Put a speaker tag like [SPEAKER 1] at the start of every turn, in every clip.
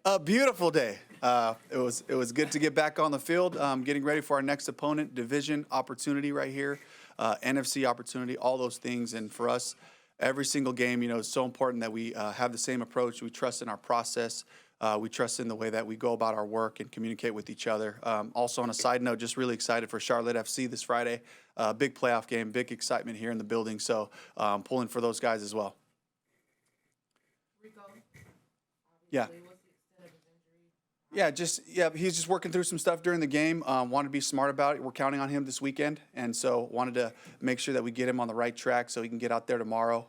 [SPEAKER 1] A beautiful day. It was good to get back on the field, getting ready for our next opponent, division opportunity right here, NFC opportunity, all those things. And for us, every single game, it's so important that we have the same approach. We trust in our process. We trust in the way that we go about our work and communicate with each other. Also, on a side note, just really excited for Charlotte FC this Friday. Big playoff game, big excitement here in the building. So pulling for those guys as well.
[SPEAKER 2] Rico,
[SPEAKER 1] Yeah.
[SPEAKER 2] what's the extent of his injury?
[SPEAKER 1] He's just working through some stuff during the game. Wanted to be smart about it. We're counting on him this weekend, and so wanted to make sure that we get him on the right track so he can get out there tomorrow.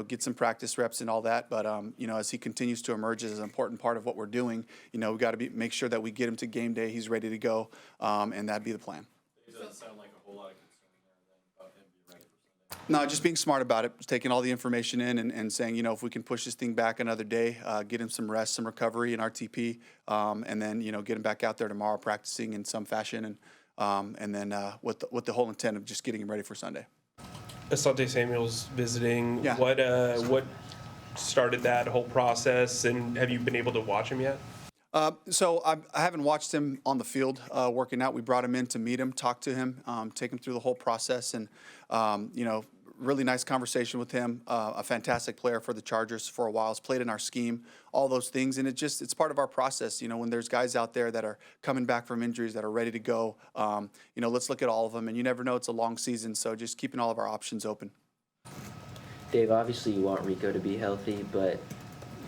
[SPEAKER 1] Get some practice reps and all that. But as he continues to emerge as an important part of what we're doing, we got to make sure that we get him to game day. He's ready to go, and that'd be the plan.
[SPEAKER 3] It doesn't sound like a whole lot of concern there then about him being ready for Sunday.
[SPEAKER 1] No, just being smart about it, taking all the information in and saying, if we can push this thing back another day, get him some rest, some recovery in RTP, and then, get him back out there tomorrow practicing in some fashion and then with the whole intent of just getting him ready for Sunday.
[SPEAKER 4] Asante Samuel's visiting.
[SPEAKER 1] Yeah.
[SPEAKER 4] What started that whole process, and have you been able to watch him yet?
[SPEAKER 1] So I haven't watched him on the field working out. We brought him in to meet him, talk to him, take him through the whole process, and really nice conversation with him. A fantastic player for the Chargers for a while. Has played in our scheme, all those things, and it's part of our process. When there's guys out there that are coming back from injuries that are ready to go, let's look at all of them. And you never know; it's a long season, so just keeping all of our options open.
[SPEAKER 5] Dave, obviously you want Rico to be healthy, but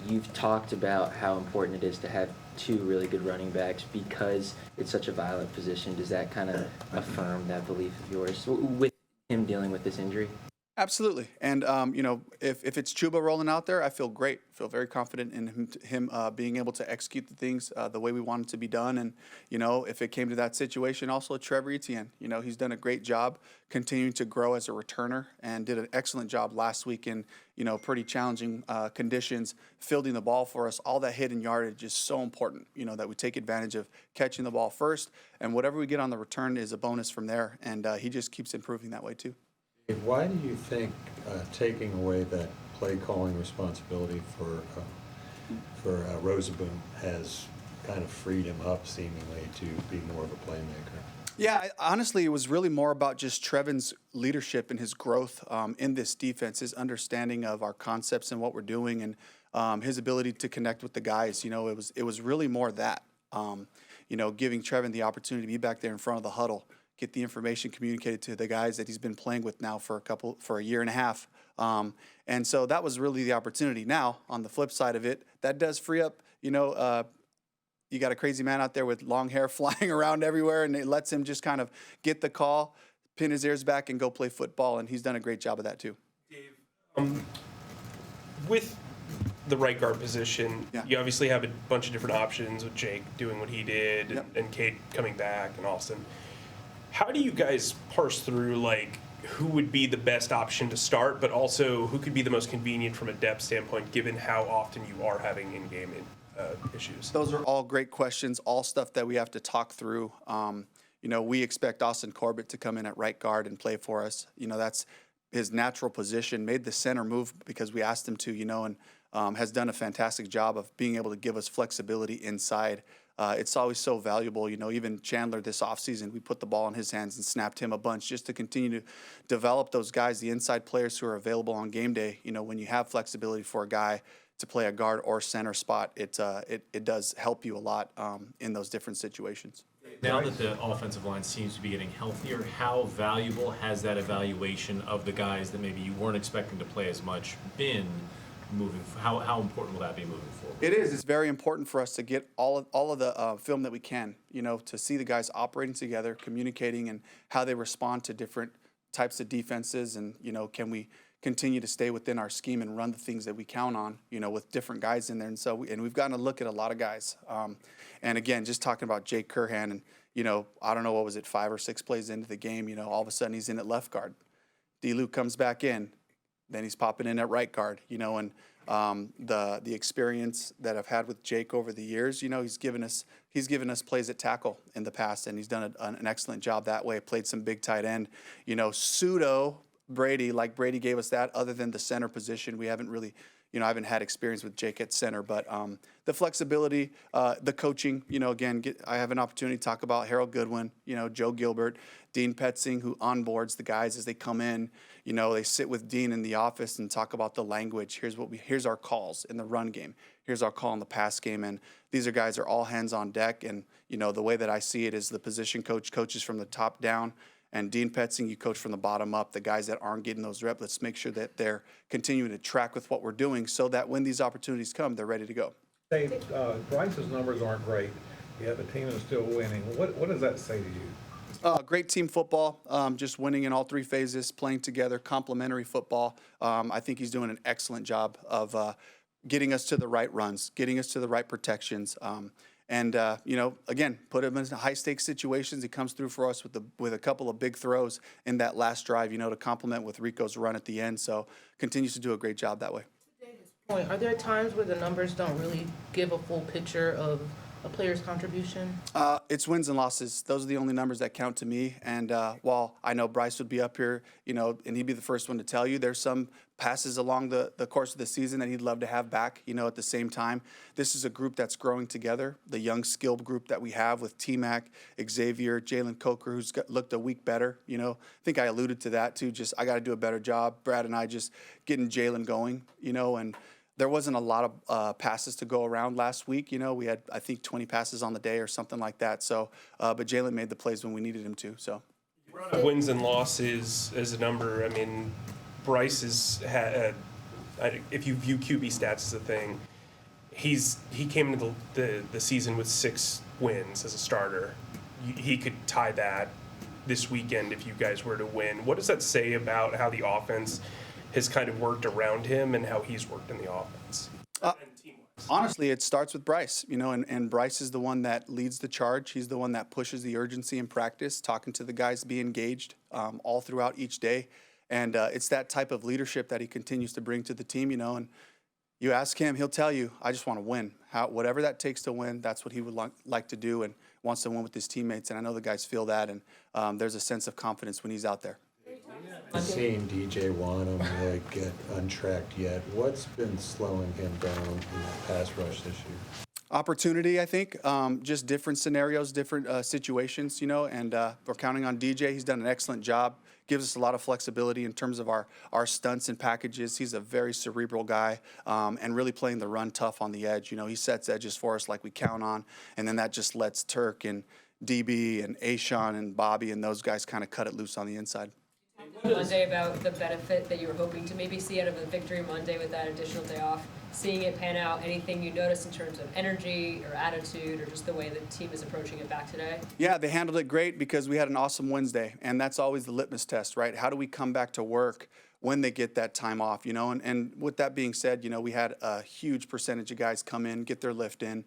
[SPEAKER 5] you've talked about how important it is to have two really good running backs because it's such a violent position. Does that kind of affirm that belief of yours with him dealing with this injury?
[SPEAKER 1] Absolutely. And, if it's Chuba rolling out there, I feel great. I feel very confident in him being able to execute the things the way we want it to be done. And, if it came to that situation, also Trevor Etienne, he's done a great job continuing to grow as a returner and did an excellent job last week in, pretty challenging conditions, fielding the ball for us. All that hidden yardage is so important, that we take advantage of catching the ball first. And whatever we get on the return is a bonus from there. And he just keeps improving that way, too.
[SPEAKER 6] Why do you think taking away that play calling responsibility for Rosaboom has kind of freed him up seemingly to be more of a playmaker?
[SPEAKER 1] Yeah, honestly, it was really more about just Trevin's leadership and his growth in this defense, his understanding of our concepts and what we're doing, and his ability to connect with the guys. It was really more that, giving Trevin the opportunity to be back there in front of the huddle, get the information communicated to the guys that he's been playing with now for a year and a half. And so that was really the opportunity. Now, on the flip side of it, that does free up, you got a crazy man out there with long hair flying around everywhere, and it lets him just kind of get the call, pin his ears back, and go play football. And he's done a great job of that too.
[SPEAKER 4] Dave, with the right guard position,
[SPEAKER 1] Yeah.
[SPEAKER 4] You obviously have a bunch of different options with Jake doing what he did
[SPEAKER 1] Yep.
[SPEAKER 4] and Cade coming back and Austin. How do you guys parse through, who would be the best option to start, but also who could be the most convenient from a depth standpoint, given how often you are having in-game issues?
[SPEAKER 1] Those are all great questions, all stuff that we have to talk through. We expect Austin Corbett to come in at right guard and play for us. That's his natural position, made the center move because we asked him to, and has done a fantastic job of being able to give us flexibility inside. It's always so valuable. Even Chandler this offseason, we put the ball in his hands and snapped him a bunch just to continue to develop those guys, the inside players who are available on game day. When you have flexibility for a guy to play a guard or center spot, it does help you a lot in those different situations.
[SPEAKER 3] Now that the offensive line seems to be getting healthier, how valuable has that evaluation of the guys that maybe you weren't expecting to play as much been moving? How important will that be moving forward?
[SPEAKER 1] It is. It's very important for us to get all of the film that we can, to see the guys operating together, communicating, and how they respond to different types of defenses. And, can we continue to stay within our scheme and run the things that we count on, with different guys in there. And so we've gotten to look at a lot of guys. And, again, just talking about Jake Curhan and, I don't know, what was it, 5 or 6 plays into the game, all of a sudden he's in at left guard. D-Luke comes back in. Then he's popping in at right guard, and the experience that I've had with Jake over the years, he's given us plays at tackle in the past, and he's done an excellent job that way. Played some big tight end, pseudo Brady, like Brady gave us that. Other than the center position, we haven't really, I haven't had experience with Jake at center, but the flexibility, the coaching, again, I have an opportunity to talk about Harold Goodwin, Joe Gilbert, Dean Petzing, who onboards the guys as they come in. They sit with Dean in the office and talk about the language. Here's our calls in the run game. Here's our call in the pass game. And these guys are all hands on deck. And, the way that I see it is the position coach coaches from the top down. And Dean Petzing, you coach from the bottom up. The guys that aren't getting those reps, let's make sure that they're continuing to track with what we're doing so that when these opportunities come, they're ready to go.
[SPEAKER 7] Dave, Bryce's numbers aren't great, yet the team is still winning. What does that say to you?
[SPEAKER 1] Great team football, just winning in all three phases, playing together, complementary football. I think he's doing an excellent job of getting us to the right runs, getting us to the right protections. And again, put him in high-stakes situations. He comes through for us with a couple of big throws in that last drive, to complement with Rico's run at the end. So continues to do a great job that way.
[SPEAKER 2] Are there times where the numbers don't really give a full picture of a player's contribution?
[SPEAKER 1] It's wins and losses. Those are the only numbers that count to me. And while I know Bryce would be up here, and he'd be the first one to tell you, there's some passes along the course of the season that he'd love to have back, at the same time. This is a group that's growing together, the young skilled group that we have with T-Mac, Xavier, Jalen Coker, who's looked a week better. I think I alluded to that too. Just I got to do a better job. Brad and I just getting Jalen going, and there wasn't a lot of passes to go around last week. We had, I think, 20 passes on the day or something like that. So, but Jalen made the plays when we needed him to. So,
[SPEAKER 4] Wins and losses as a number. I mean, Bryce is if you view QB stats as a thing, he came into the season with 6 wins as a starter. He could tie that this weekend if you guys were to win. What does that say about how the offense has kind of worked around him and how he's worked in the offense? And team-wise?
[SPEAKER 1] honestly, it starts with Bryce, and Bryce is the one that leads the charge. He's the one that pushes the urgency in practice, talking to the guys, be engaged all throughout each day. And it's that type of leadership that he continues to bring to the team, and you ask him, he'll tell you, I just want to win. Whatever that takes to win, that's what he would like to do and wants to win with his teammates. And I know the guys feel that, and there's a sense of confidence when he's out there.
[SPEAKER 6] Seeing DJ Wanham really get untracked yet, what's been slowing him down in the pass rush this year?
[SPEAKER 1] Opportunity, I think, just different scenarios, different situations, and we're counting on DJ. He's done an excellent job, gives us a lot of flexibility in terms of our stunts and packages. He's a very cerebral guy and really playing the run tough on the edge. He sets edges for us like we count on, and then that just lets Turk and DB and Ashawn and Bobby and those guys kind of cut it loose on the inside.
[SPEAKER 8] Monday about the benefit that you were hoping to maybe see out of a victory Monday with that additional day off, seeing it pan out, anything you noticed in terms of energy or attitude or just the way the team is approaching it back today?
[SPEAKER 1] Yeah, they handled it great because we had an awesome Wednesday, and that's always the litmus test, right? How do we come back to work when they get that time off, And with that being said, we had a huge percentage of guys come in, get their lift in,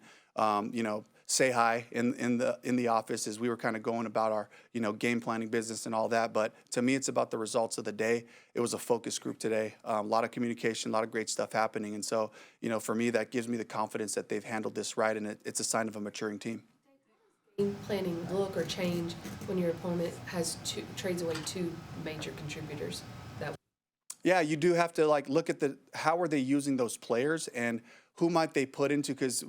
[SPEAKER 1] say hi in the office as we were kind of going about our game planning business and all that. But to me, it's about the results of the day. It was a focus group today, a lot of communication, a lot of great stuff happening, and so for me, that gives me the confidence that they've handled this right, and it's a sign of a maturing team.
[SPEAKER 2] Planning look or change when your opponent trades away 2 major contributors.
[SPEAKER 1] Yeah, you do have to look at how are they using those players and who might they put into, because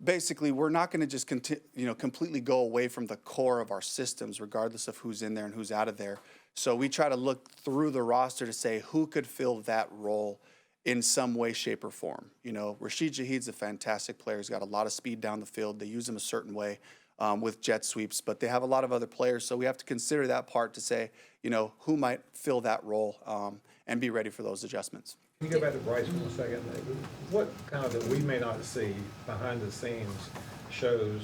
[SPEAKER 1] basically, we're not going to just completely go away from the core of our systems, regardless of who's in there and who's out of there. So we try to look through the roster to say who could fill that role in some way, shape, or form. Rashid Shaheed's a fantastic player. He's got a lot of speed down the field. They use him a certain way with jet sweeps, but they have a lot of other players. So we have to consider that part to say, who might fill that role and be ready for those adjustments.
[SPEAKER 7] Can you go back to Bryce for a second? What kind of that we may not see behind the scenes shows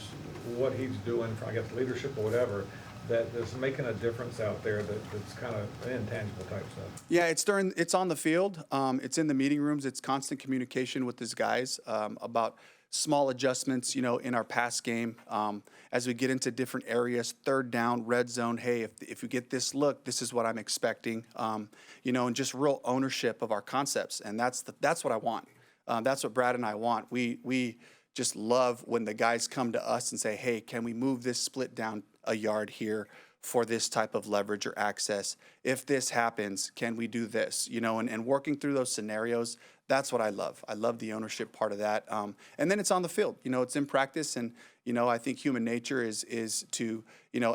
[SPEAKER 7] what he's doing for, I guess, leadership or whatever, that is making a difference out there that's kind of intangible type stuff?
[SPEAKER 1] Yeah, it's on the field. It's in the meeting rooms. It's constant communication with his guys about small adjustments, in our pass game. As we get into different areas, third down, red zone, hey, if you get this look, this is what I'm expecting, and just real ownership of our concepts. And that's what I want. That's what Brad and I want. We just love when the guys come to us and say, hey, can we move this split down a yard here for this type of leverage or access. If this happens, can we do this? And working through those scenarios, that's what I love. I love the ownership part of that. And then it's on the field. It's in practice. And, I think human nature is to,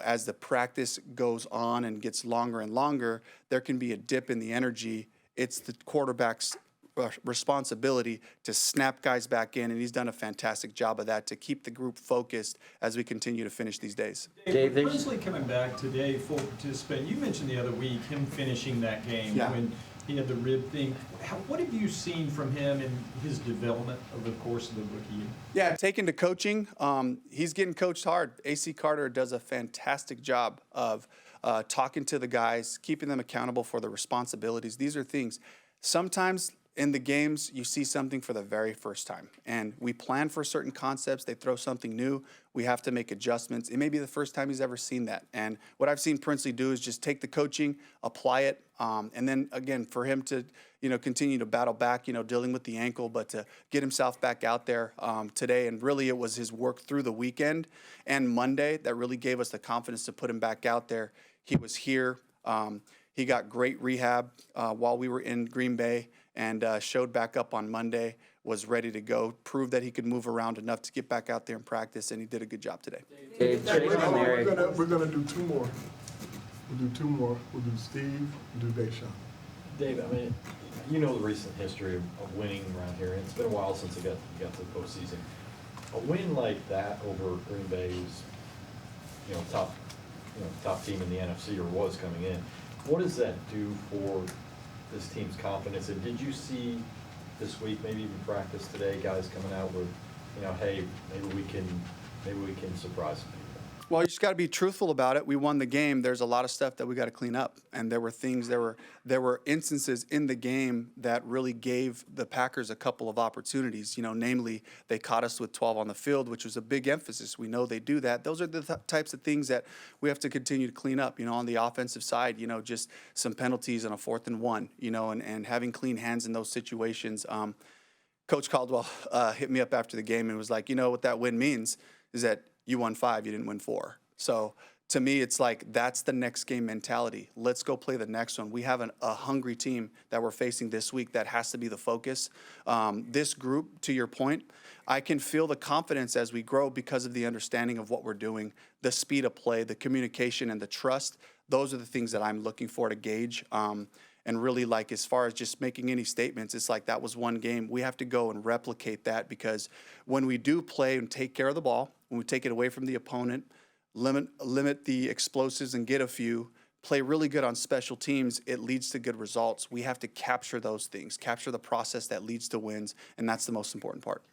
[SPEAKER 1] as the practice goes on and gets longer and longer, there can be a dip in the energy. It's the quarterback's responsibility to snap guys back in, and he's done a fantastic job of that to keep the group focused as we continue to finish these days.
[SPEAKER 5] Dave, there's-
[SPEAKER 9] Presley coming back today, full participant. You mentioned the other week him finishing that game when he had the rib thing. What have you seen from him in his development over the course of the rookie year?
[SPEAKER 1] Yeah, taken to coaching, he's getting coached hard. AC Carter does a fantastic job of talking to the guys, keeping them accountable for the responsibilities. These are things. Sometimes in the games, you see something for the very first time, and we plan for certain concepts. They throw something new. We have to make adjustments. It may be the first time he's ever seen that. And what I've seen Princely do is just take the coaching, apply it, and then again for him to continue to battle back, dealing with the ankle, but to get himself back out there today. And really, it was his work through the weekend and Monday that really gave us the confidence to put him back out there. He was here. He got great rehab while we were in Green Bay, and showed back up on Monday, was ready to go, proved that he could move around enough to get back out there in practice, and he did a good job today.
[SPEAKER 5] Dave, Trayvon Merrick.
[SPEAKER 10] We're gonna do two more. We'll do two more. We'll do Steve, we'll do Deshaun.
[SPEAKER 11] Dave, I mean, you know the recent history of winning around here, and it's been a while since you got to the postseason. A win like that over Green Bay, who's top team in the NFC or was coming in. What does that do for this team's confidence? And did you see this week, maybe even practice today, guys coming out with, hey, maybe we can surprise some people?
[SPEAKER 1] Well, you just got to be truthful about it. We won the game. There's a lot of stuff that we got to clean up, and there were instances in the game that really gave the Packers a couple of opportunities. Namely, they caught us with 12 on the field, which was a big emphasis. We know they do that. Those are the types of things that we have to continue to clean up. On the offensive side, just some penalties on a 4th and 1. And having clean hands in those situations. Coach Caldwell hit me up after the game and was like, what that win means is that you won 5, you didn't win 4. So to me, it's like that's the next game mentality. Let's go play the next one. We have a hungry team that we're facing this week that has to be the focus. This group, to your point, I can feel the confidence as we grow because of the understanding of what we're doing, the speed of play, the communication, and the trust. Those are the things that I'm looking for to gauge. And really, like, as far as just making any statements, it's like that was one game. We have to go and replicate that, because when we do play and take care of the ball, when we take it away from the opponent, limit the explosives and get a few, play really good on special teams, it leads to good results. We have to capture those things, capture the process that leads to wins, and that's the most important part.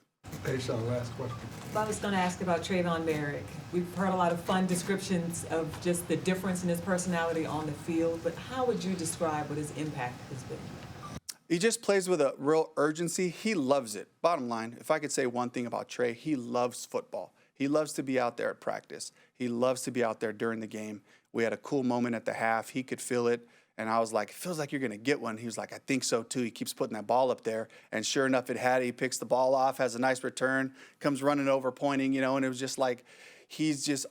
[SPEAKER 10] Deshaun, last question.
[SPEAKER 12] I was going to ask about Trayvon Merrick. We've heard a lot of fun descriptions of just the difference in his personality on the field, but how would you describe what his impact has been?
[SPEAKER 1] He just plays with a real urgency. He loves it. Bottom line, if I could say one thing about Trey, he loves football. He loves to be out there at practice. He loves to be out there during the game. We had a cool moment at the half. He could feel it. And I was like, it feels like you're going to get one. He was like, I think so too. He keeps putting that ball up there. And sure enough, it had it. He picks the ball off, has a nice return, comes running over, pointing, and it was just like, he's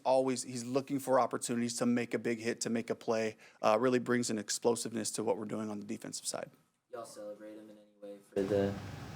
[SPEAKER 1] looking for opportunities to make a big hit, to make a play. Really brings an explosiveness to what we're doing on the defensive side.
[SPEAKER 5] Y'all celebrate him in any way for the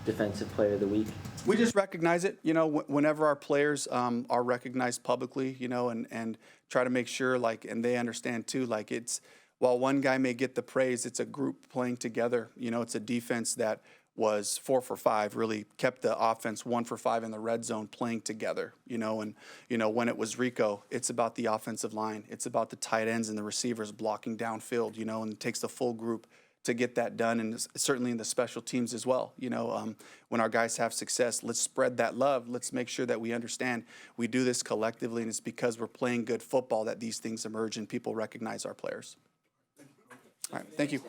[SPEAKER 5] Defensive Player of the Week?
[SPEAKER 1] We just recognize it, whenever our players are recognized publicly, and try to make sure, and they understand too, it's, while one guy may get the praise, it's a group playing together. It's a defense that was 4 for 5, really kept the offense 1 for 5 in the red zone playing together, and, when it was Rico, it's about the offensive line. It's about the tight ends and the receivers blocking downfield, and it takes the full group to get that done, and certainly in the special teams as well. When our guys have success, let's spread that love. Let's make sure that we understand we do this collectively, and it's because we're playing good football that these things emerge and people recognize our players. All right, thank you.